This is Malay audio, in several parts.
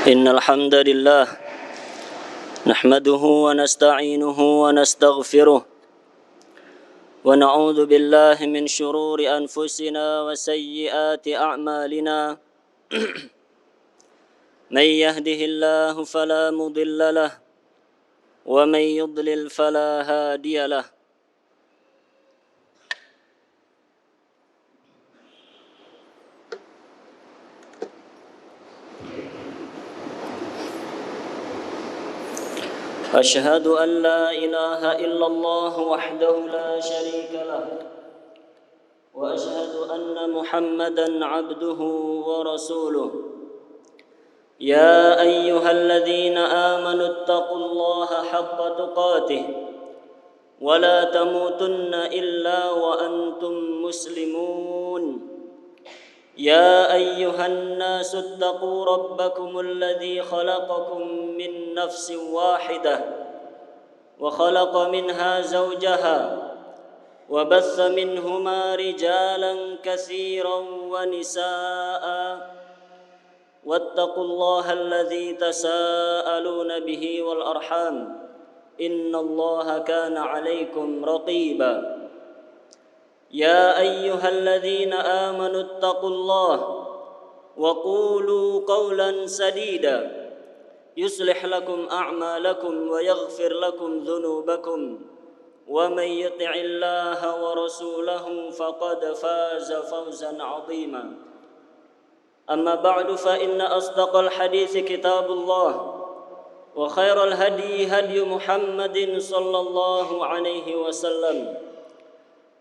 إن الحمد لله نحمده ونستعينه ونستغفره ونعوذ بالله من شرور أنفسنا وسيئات أعمالنا من يهده الله فلا مضل له ومن يضلل فلا هادي له أشهد أن لا إله إلا الله وحده لا شريك له وأشهد أن محمدًا عبده ورسوله يا أيها الذين آمنوا اتقوا الله حق تقاته ولا تموتن إلا وأنتم مسلمون يا أيها الناس اتقوا ربكم الذي خلقكم من نفس واحدة وخلق منها زوجها وبث منهما رجالا كثيرا ونساء واتقوا الله الذي تساءلون به والأرحام إن الله كان عليكم رقيبا يا أيها الذين آمنوا اتقوا الله وقولوا قولا سديدا يصلح لكم أعمالكم ويغفر لكم ذنوبكم ومن يطع الله ورسوله فقد فاز فوزا عظيما أما بعد فإن أصدق الحديث كتاب الله وخير الهدي هدي محمد صلى الله عليه وسلم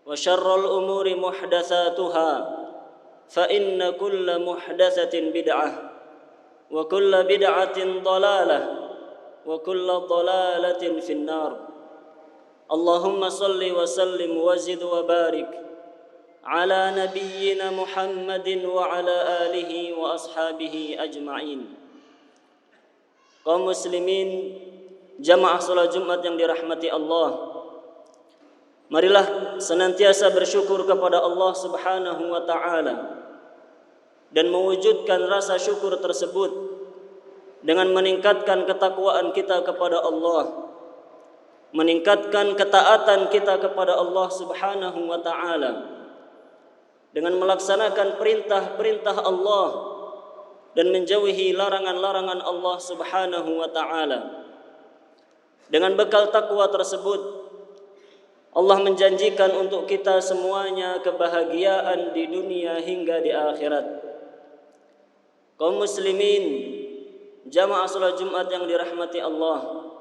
وشر الأمور محدثاتها فإن كل محدثة بدعة وكل بدعة ضلالة وكل ضلالة في النار اللهم صل وسلم وزد وبارك على نبينا محمد وعلى آله وأصحابه أجمعين. Kaum muslimin jamaah salat Jumat yang dirahmati Allah, marilah senantiasa bersyukur kepada Allah Subhanahu wa taala dan mewujudkan rasa syukur tersebut dengan meningkatkan ketakwaan kita kepada Allah, meningkatkan ketaatan kita kepada Allah Subhanahu wa taala dengan melaksanakan perintah-perintah Allah dan menjauhi larangan-larangan Allah Subhanahu wa taala. Dengan bekal takwa tersebut Allah menjanjikan untuk kita semuanya kebahagiaan di dunia hingga di akhirat. Kaum muslimin jamaah salat Jumat yang dirahmati Allah,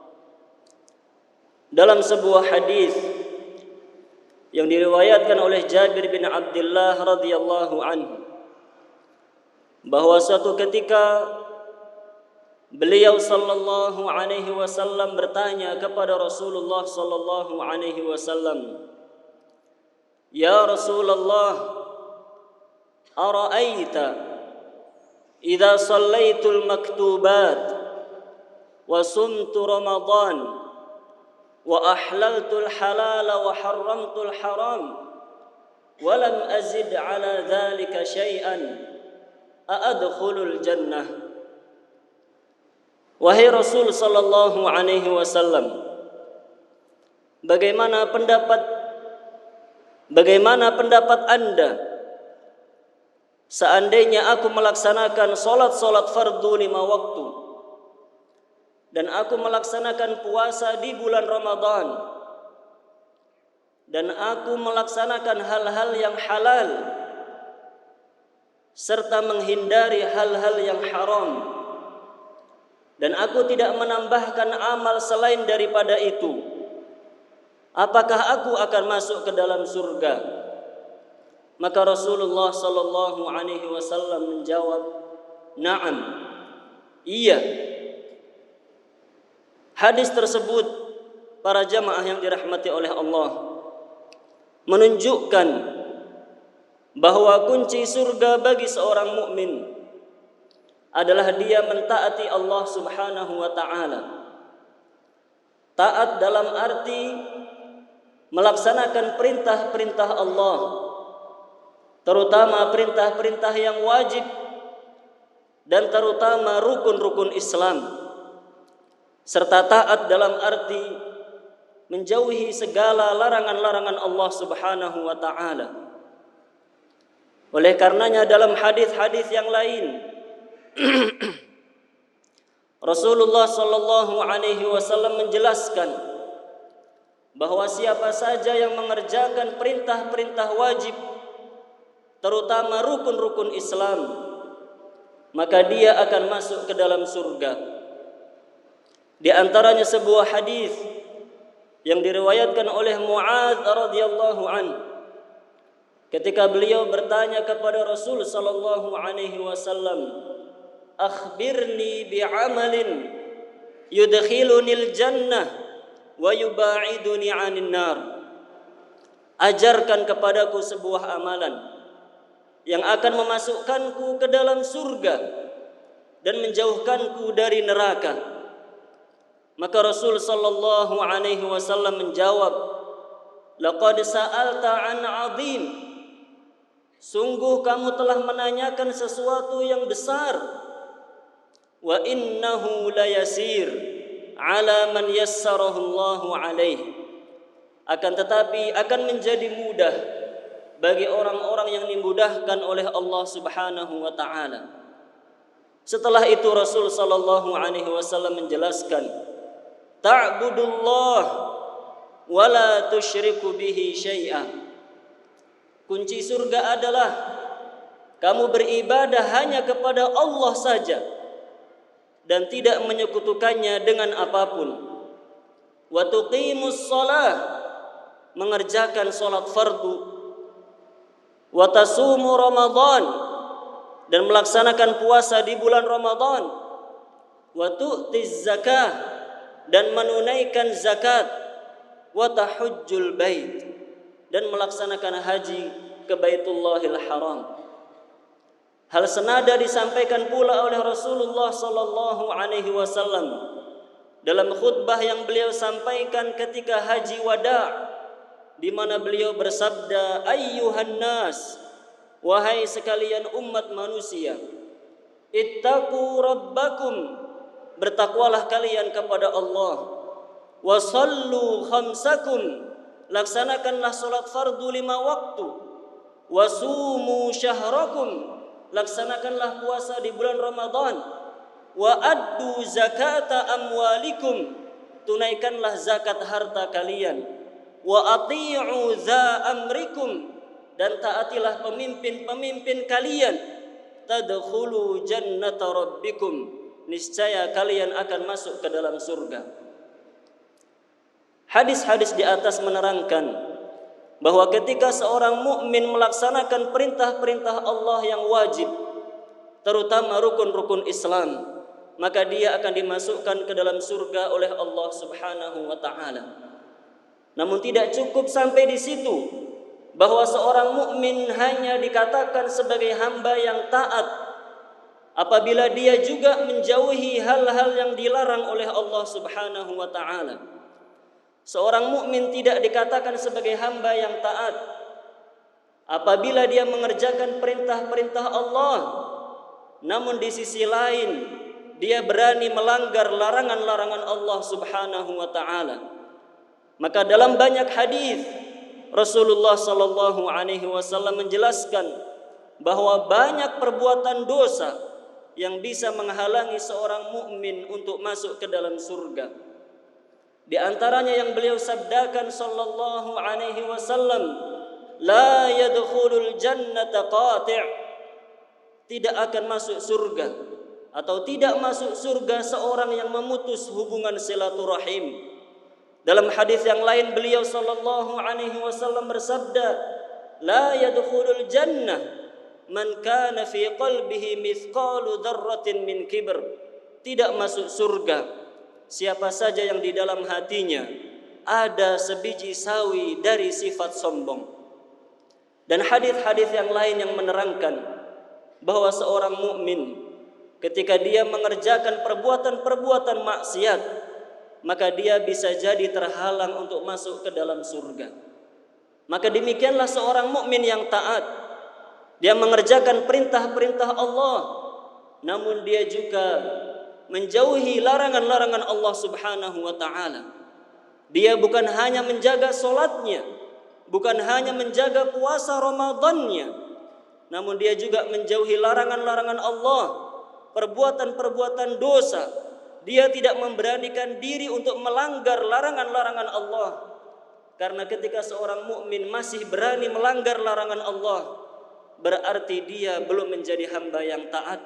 dalam sebuah hadis yang diriwayatkan oleh Jabir bin Abdullah radhiyallahu anhu, bahwa suatu ketika beliau sallallahu alaihi wasallam bertanya kepada Rasulullah sallallahu alaihi wasallam, "Ya Rasulullah, ara'aita idza shallaitul maktubat wa sumtu Ramadan wa ahlaltul halala wa harramtul haram wa lam azid ala dhalika syai'an a'adkhulul jannah." Wahai Rasul sallallahu alaihi wasallam, bagaimana pendapat Anda seandainya aku melaksanakan salat fardu 5 waktu dan aku melaksanakan puasa di bulan Ramadan dan aku melaksanakan hal-hal yang halal serta menghindari hal-hal yang haram, dan aku tidak menambahkan amal selain daripada itu, apakah aku akan masuk ke dalam surga? Maka Rasulullah sallallahu alaihi wasallam menjawab, "Na'am." Iya. Hadis tersebut, para jamaah yang dirahmati oleh Allah, menunjukkan bahwa kunci surga bagi seorang mukmin adalah dia mentaati Allah Subhanahu wa taala. Taat dalam arti melaksanakan perintah-perintah Allah, terutama perintah-perintah yang wajib dan terutama rukun-rukun Islam, serta taat dalam arti menjauhi segala larangan-larangan Allah Subhanahu wa taala. Oleh karenanya dalam hadis-hadis yang lain Rasulullah sallallahu alaihi wasallam menjelaskan bahwa siapa saja yang mengerjakan perintah-perintah wajib, terutama rukun-rukun Islam, maka dia akan masuk ke dalam surga. Di antaranya sebuah hadis yang diriwayatkan oleh Mu'adz radhiyallahu an, ketika beliau bertanya kepada Rasul sallallahu alaihi wasallam, "Akhbirni bi'amalin yudkhilunil jannah wa yuba'iduni 'anil nar." Ajarkan kepadaku sebuah amalan yang akan memasukkanku ke dalam surga dan menjauhkanku dari neraka. Maka Rasul sallallahu alaihi wasallam menjawab, "Laqad sa'alta 'an 'azim." Sungguh kamu telah menanyakan sesuatu yang besar. Wa innahu layasir 'ala man yassarahu Allahu alaihi. Akan tetapi akan menjadi mudah bagi orang-orang yang dimudahkan oleh Allah Subhanahu wa taala. Setelah itu Rasul sallallahu alaihi wasallam menjelaskan, ta'budullah wa la tusyriku bihi syai'a. Kunci surga adalah kamu beribadah hanya kepada Allah saja dan tidak menyekutukannya dengan apapun. Wa tuqimus shalah, mengerjakan salat fardu. Wa tasumu Ramadan, dan melaksanakan puasa di bulan Ramadan. Wa tu'tiz zakah, dan menunaikan zakat. Wa tahujjul bait, dan melaksanakan haji ke Baitullahil Haram. Hal senada disampaikan pula oleh Rasulullah sallallahu alaihi wasallam dalam khutbah yang beliau sampaikan ketika haji wada', di mana beliau bersabda, "Ayyuhan nas, wahai sekalian umat manusia, ittaqu rabbakum, bertakwalah kalian kepada Allah. Wa sallu khamsakum, laksanakanlah salat fardu 5 waktu. Wa sumu syahrakum, laksanakanlah puasa di bulan Ramadan. Wa addu zakata amwalikum, tunaikanlah zakat harta kalian. Wa ati'u za amrikum, dan taatilah pemimpin-pemimpin kalian. Tadkhulu jannata rabbikum, niscaya kalian akan masuk ke dalam surga." Hadis-hadis di atas menerangkan bahwa ketika seorang mukmin melaksanakan perintah-perintah Allah yang wajib, terutama rukun-rukun Islam, maka dia akan dimasukkan ke dalam surga oleh Allah Subhanahu wa taala. Namun tidak cukup sampai di situ, bahwa seorang mukmin hanya dikatakan sebagai hamba yang taat apabila dia juga menjauhi hal-hal yang dilarang oleh Allah Subhanahu wa taala. Seorang mukmin tidak dikatakan sebagai hamba yang taat apabila dia mengerjakan perintah-perintah Allah, namun di sisi lain dia berani melanggar larangan-larangan Allah Subhanahu wa taala. Maka dalam banyak hadis Rasulullah sallallahu alaihi wasallam menjelaskan bahwa banyak perbuatan dosa yang bisa menghalangi seorang mukmin untuk masuk ke dalam surga. Di antaranya yang beliau sabdakan sallallahu alaihi wasallam, "La yadkhulul jannata qati'." Tidak akan masuk surga atau tidak masuk surga seorang yang memutus hubungan silaturahim. Dalam hadis yang lain beliau sallallahu alaihi wasallam bersabda, "La yadkhulul jannah man kana fi qalbihi mithqalu dzarratin min kibr." Tidak masuk surga siapa saja yang di dalam hatinya ada sebiji sawi dari sifat sombong. Dan hadis-hadis yang lain yang menerangkan bahwa seorang mukmin ketika dia mengerjakan perbuatan-perbuatan maksiat, maka dia bisa jadi terhalang untuk masuk ke dalam surga. Maka demikianlah seorang mukmin yang taat. Dia mengerjakan perintah-perintah Allah, namun dia juga menjauhi larangan-larangan Allah Subhanahu wa taala. Dia bukan hanya menjaga salatnya, bukan hanya menjaga puasa Ramadannya, namun dia juga menjauhi larangan-larangan Allah, perbuatan-perbuatan dosa. Dia tidak memberanikan diri untuk melanggar larangan-larangan Allah. Karena ketika seorang mukmin masih berani melanggar larangan Allah, berarti dia belum menjadi hamba yang taat.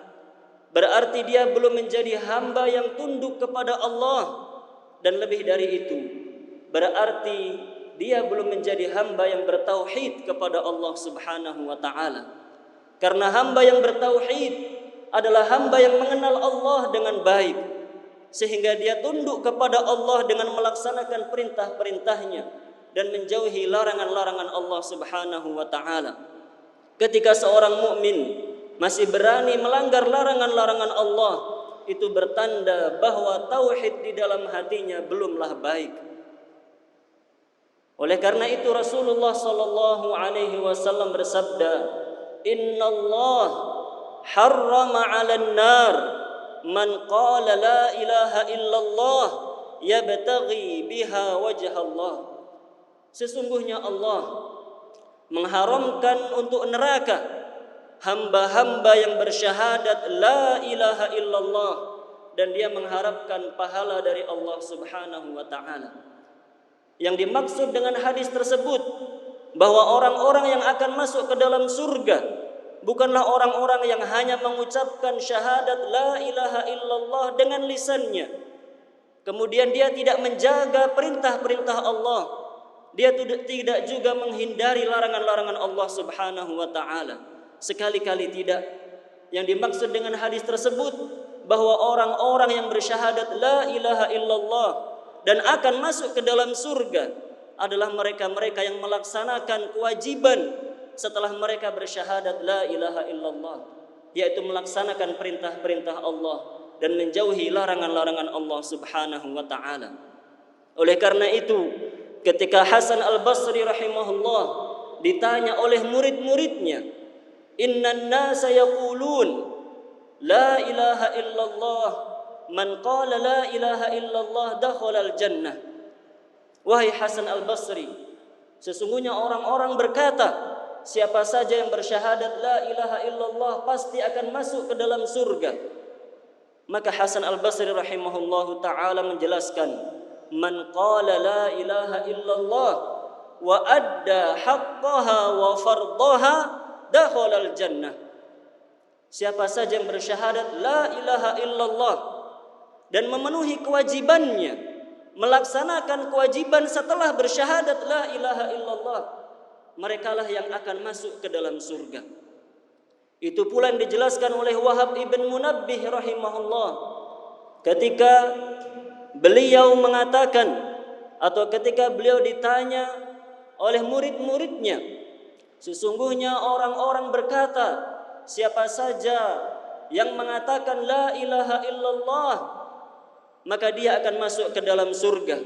Berarti dia belum menjadi hamba yang tunduk kepada Allah. Dan lebih dari itu, berarti dia belum menjadi hamba yang bertauhid kepada Allah Subhanahu wa taala. Karena hamba yang bertauhid adalah hamba yang mengenal Allah dengan baik, sehingga dia tunduk kepada Allah dengan melaksanakan perintah-perintahnya dan menjauhi larangan-larangan Allah Subhanahu wa taala. Ketika seorang mukmin masih berani melanggar larangan-larangan Allah, itu bertanda bahwa tauhid di dalam hatinya belumlah baik. Oleh karena itu Rasulullah sallallahu alaihi wasallam bersabda, "Innallah harrama 'alan nar man qala la ilaha illallah yabtaghi biha wajha Allah." Sesungguhnya Allah mengharamkan untuk neraka hamba-hamba yang bersyahadat la ilaha illallah dan dia mengharapkan pahala dari Allah Subhanahu wa taala. Yang dimaksud dengan hadis tersebut bahwa orang-orang yang akan masuk ke dalam surga bukanlah orang-orang yang hanya mengucapkan syahadat la ilaha illallah dengan lisannya, kemudian dia tidak menjaga perintah-perintah Allah, dia tidak juga menghindari larangan-larangan Allah Subhanahu wa taala. Sekali-kali tidak. Yang dimaksud dengan hadis tersebut bahwa orang-orang yang bersyahadat la ilaha illallah dan akan masuk ke dalam surga adalah mereka-mereka yang melaksanakan kewajiban setelah mereka bersyahadat la ilaha illallah, yaitu melaksanakan perintah-perintah Allah dan menjauhi larangan-larangan Allah Subhanahu wa taala. Oleh karena itu, ketika Hasan Al-Basri rahimahullah ditanya oleh murid-muridnya, "Innan nasa yaqulun la ilaha illallah, man qala la ilaha illallah dakhala al-jannah." Wahai Hasan Al-Basri, sesungguhnya orang-orang berkata, siapa saja yang bersyahadat la ilaha illallah pasti akan masuk ke dalam surga. Maka Hasan Al-Basri rahimahullahu ta'ala menjelaskan, man qala la ilaha illallah wa adda haqqaha wa fardaha dakhala al-jannah. Siapa saja yang bersyahadat la ilaha illallah dan memenuhi kewajibannya, melaksanakan kewajiban setelah bersyahadat la ilaha illallah, merekalah yang akan masuk ke dalam surga. Itu pula yang dijelaskan oleh Wahab ibn Munabbih rahimahullah ketika beliau mengatakan, atau ketika beliau ditanya oleh murid-muridnya, sesungguhnya orang-orang berkata, siapa saja yang mengatakan la ilaha illallah maka dia akan masuk ke dalam surga.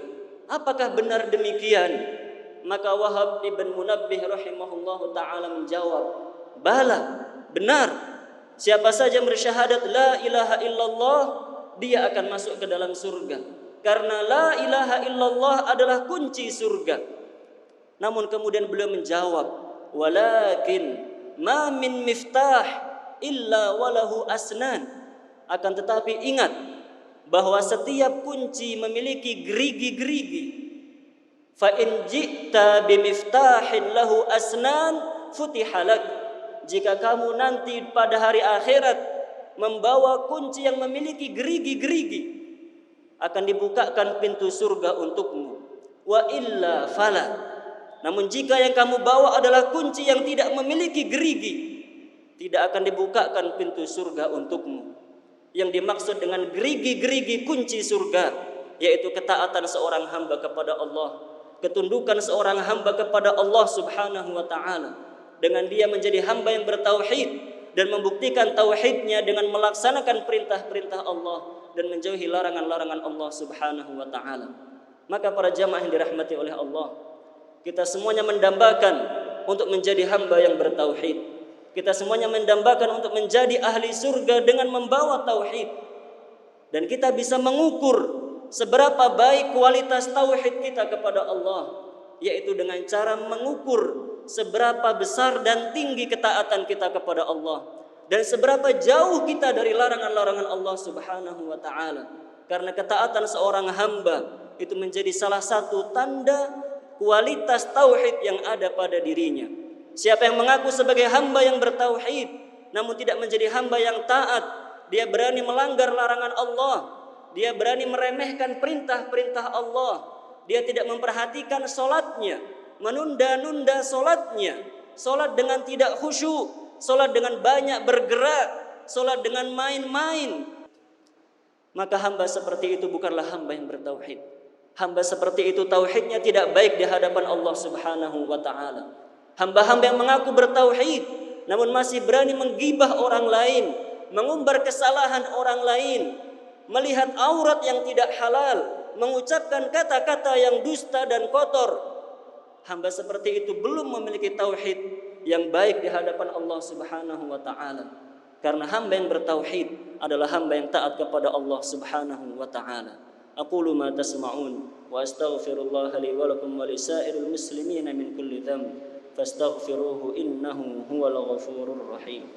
Apakah benar demikian? Maka Wahab ibn Munabbih rahimahullahu ta'ala menjawab, bala, benar. Siapa saja bersyahadat la ilaha illallah, dia akan masuk ke dalam surga. Karena la ilaha illallah adalah kunci surga. Namun kemudian beliau menjawab, walakin ma min miftah illa walahu asnan. Akan tetapi ingat bahwa setiap kunci memiliki gerigi-gerigi. Fa in ji'ta bimiftahin lahu asnan futihalak. Jika kamu nanti pada hari akhirat membawa kunci yang memiliki gerigi-gerigi, akan dibukakan pintu surga untukmu. Wa illa fala. Namun jika yang kamu bawa adalah kunci yang tidak memiliki gerigi, tidak akan dibukakan pintu surga untukmu. Yang dimaksud dengan gerigi-gerigi kunci surga, yaitu ketaatan seorang hamba kepada Allah, ketundukan seorang hamba kepada Allah Subhanahu wa ta'ala, dengan dia menjadi hamba yang bertauhid dan membuktikan tauhidnya dengan melaksanakan perintah-perintah Allah dan menjauhi larangan-larangan Allah Subhanahu wa ta'ala. Maka para jamaah yang dirahmati oleh Allah, kita semuanya mendambakan untuk menjadi hamba yang bertauhid. Kita semuanya mendambakan untuk menjadi ahli surga dengan membawa tauhid. Dan kita bisa mengukur seberapa baik kualitas tauhid kita kepada Allah, yaitu dengan cara mengukur seberapa besar dan tinggi ketaatan kita kepada Allah dan seberapa jauh kita dari larangan-larangan Allah Subhanahu wa taala. Karena ketaatan seorang hamba itu menjadi salah satu tanda kualitas tauhid yang ada pada dirinya. Siapa yang mengaku sebagai hamba yang bertauhid namun tidak menjadi hamba yang taat, dia berani melanggar larangan Allah, dia berani meremehkan perintah-perintah Allah, dia tidak memperhatikan solatnya, menunda-nunda solatnya, solat dengan tidak khusyuk, solat dengan banyak bergerak, solat dengan main-main, maka hamba seperti itu bukanlah hamba yang bertauhid. Hamba seperti itu tauhidnya tidak baik di hadapan Allah Subhanahu wa taala. Hamba-hamba yang mengaku bertauhid namun masih berani menggibah orang lain, mengumbar kesalahan orang lain, melihat aurat yang tidak halal, mengucapkan kata-kata yang dusta dan kotor. Hamba seperti itu belum memiliki tauhid yang baik di hadapan Allah Subhanahu wa taala. Karena hamba yang bertauhid adalah hamba yang taat kepada Allah Subhanahu wa taala. Aqulu ma tasma'un wa astaghfirullah li wa lakum wa lisairil muslimina min kulli dhanb fastaghfiruhu innahu huwal ghafurur rahim.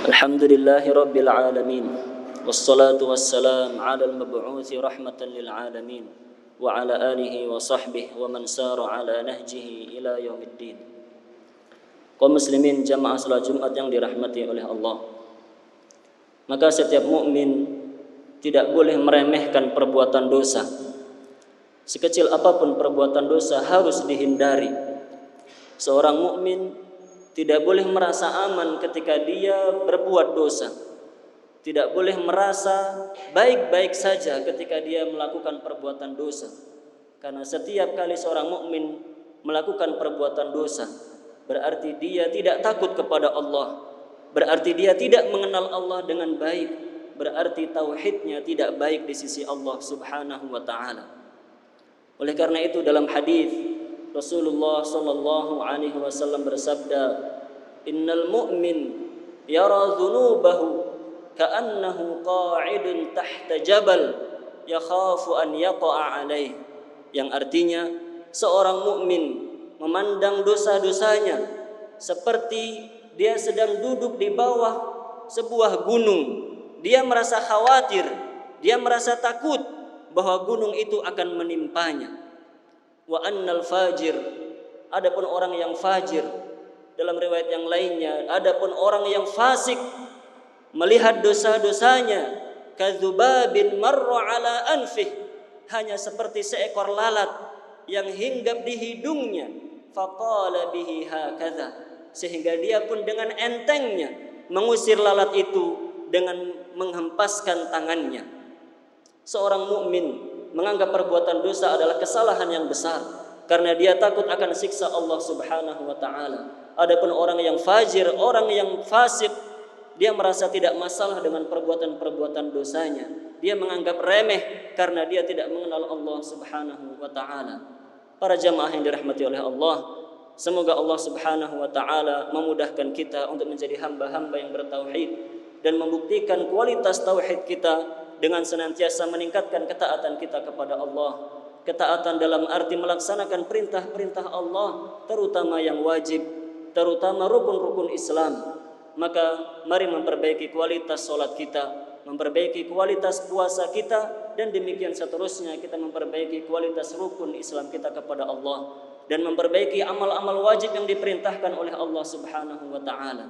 Alhamdulillahi rabbil alamin, wassalatu wassalam ala al-mab'uthi rahmatan lil alamin, wa ala alihi wa sahbihi wa man sara ala nahjihi ila yaumiddin. Kaum muslimin jamaah salat Jumat yang dirahmati oleh Allah, maka setiap mukmin tidak boleh meremehkan perbuatan dosa. Sekecil apapun perbuatan dosa harus dihindari. Seorang mukmin tidak boleh merasa aman ketika dia berbuat dosa. Tidak boleh merasa baik-baik saja ketika dia melakukan perbuatan dosa. Karena setiap kali seorang mukmin melakukan perbuatan dosa, berarti dia tidak takut kepada Allah, berarti dia tidak mengenal Allah dengan baik, berarti tauhidnya tidak baik di sisi Allah Subhanahu wa taala. Oleh karena itu dalam hadis Rasulullah sallallahu alaihi wasallam bersabda, "Innal mu'min yara dhunubahu ka'annahu qa'idun tahta jabal yakhafu an yaqa'a alaih." Yang artinya seorang mukmin memandang dosa-dosanya seperti dia sedang duduk di bawah sebuah gunung. Dia merasa khawatir, dia merasa takut bahwa gunung itu akan menimpanya. Wa annal fajir, adapun orang yang fajir, dalam riwayat yang lainnya, adapun orang yang fasik melihat dosa-dosanya kadzubabin marra ala anfih, hanya seperti seekor lalat yang hinggap di hidungnya, faqala bihi hakadha, sehingga dia pun dengan entengnya mengusir lalat itu dengan menghempaskan tangannya. Seorang mukmin menganggap perbuatan dosa adalah kesalahan yang besar karena dia takut akan siksa Allah Subhanahu wa taala. Adapun orang yang fajir, orang yang fasik, dia merasa tidak masalah dengan perbuatan-perbuatan dosanya. Dia menganggap remeh karena dia tidak mengenal Allah Subhanahu wa taala. Para jamaah yang dirahmati oleh Allah, semoga Allah Subhanahu wa taala memudahkan kita untuk menjadi hamba-hamba yang bertauhid dan membuktikan kualitas tauhid kita dengan senantiasa meningkatkan ketaatan kita kepada Allah. Ketaatan dalam arti melaksanakan perintah-perintah Allah, terutama yang wajib, terutama rukun-rukun Islam. Maka mari memperbaiki kualitas solat kita, memperbaiki kualitas puasa kita, dan demikian seterusnya kita memperbaiki kualitas rukun Islam kita kepada Allah, dan memperbaiki amal-amal wajib yang diperintahkan oleh Allah Subhanahu wa taala.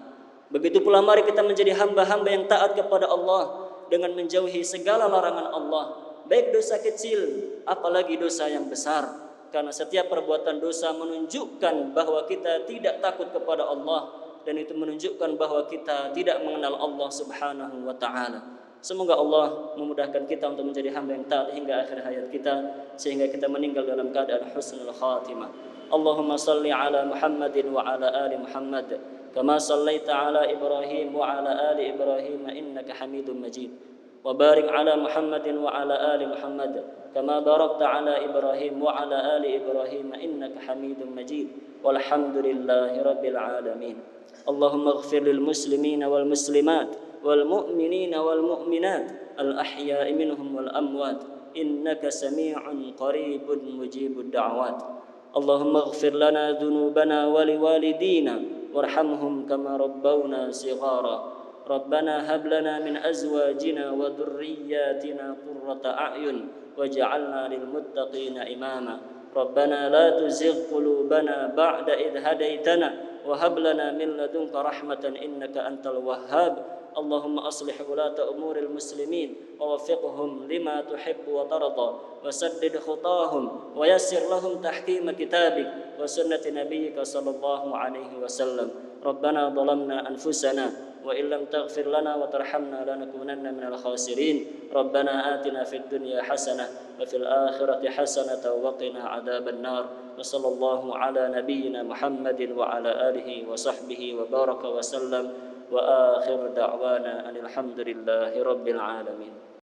Begitu pula mari kita menjadi hamba-hamba yang taat kepada Allah dengan menjauhi segala larangan Allah, baik dosa kecil apalagi dosa yang besar. Karena setiap perbuatan dosa menunjukkan bahwa kita tidak takut kepada Allah, dan itu menunjukkan bahwa kita tidak mengenal Allah Subhanahu wa taala. Semoga Allah memudahkan kita untuk menjadi hamba yang taat hingga akhir hayat kita, sehingga kita meninggal dalam keadaan husnul khatimah. Allahumma salli ala Muhammadin wa ala ali Muhammad كما صليت على إبراهيم وعلى آل إبراهيم إنك حميد مجيد وبارك على محمد وعلى آل محمد كما باركت على إبراهيم وعلى آل إبراهيم إنك حميد مجيد والحمد لله رب العالمين. اللهم اغفر للمسلمين والمسلمات والمؤمنين والمؤمنات الأحياء منهم والأموات إنك سميع قريب مجيب الدعوات. اللهم اغفر لنا ذنوبنا ولوالدينا وارحمهم كما ربونا صغارا. ربنا هب لنا من أزواجنا وذرياتنا قرة أعين واجعلنا للمتقين إماما. ربنا لا تزغ قلوبنا بعد إذ هديتنا وهب لنا من لدنك رحمة إنك أنت الوهاب. اللهم أصلح ولاة أمور المسلمين ووفقهم لما تحب وترضى وسدد خطاهم ويسر لهم تحكيم كتابك وسنة نبيك صلى الله عليه وسلم. ربنا ظلمنا أنفسنا وإن لم تغفر لنا وترحمنا لنكونن من الخاسرين. ربنا آتنا في الدنيا حسنة وفي الآخرة حسنة وقنا عذاب النار. وصلى الله على نبينا محمد وعلى آله وصحبه وبارك وسلم وآخر دعوانا أن الحمد لله رب العالمين.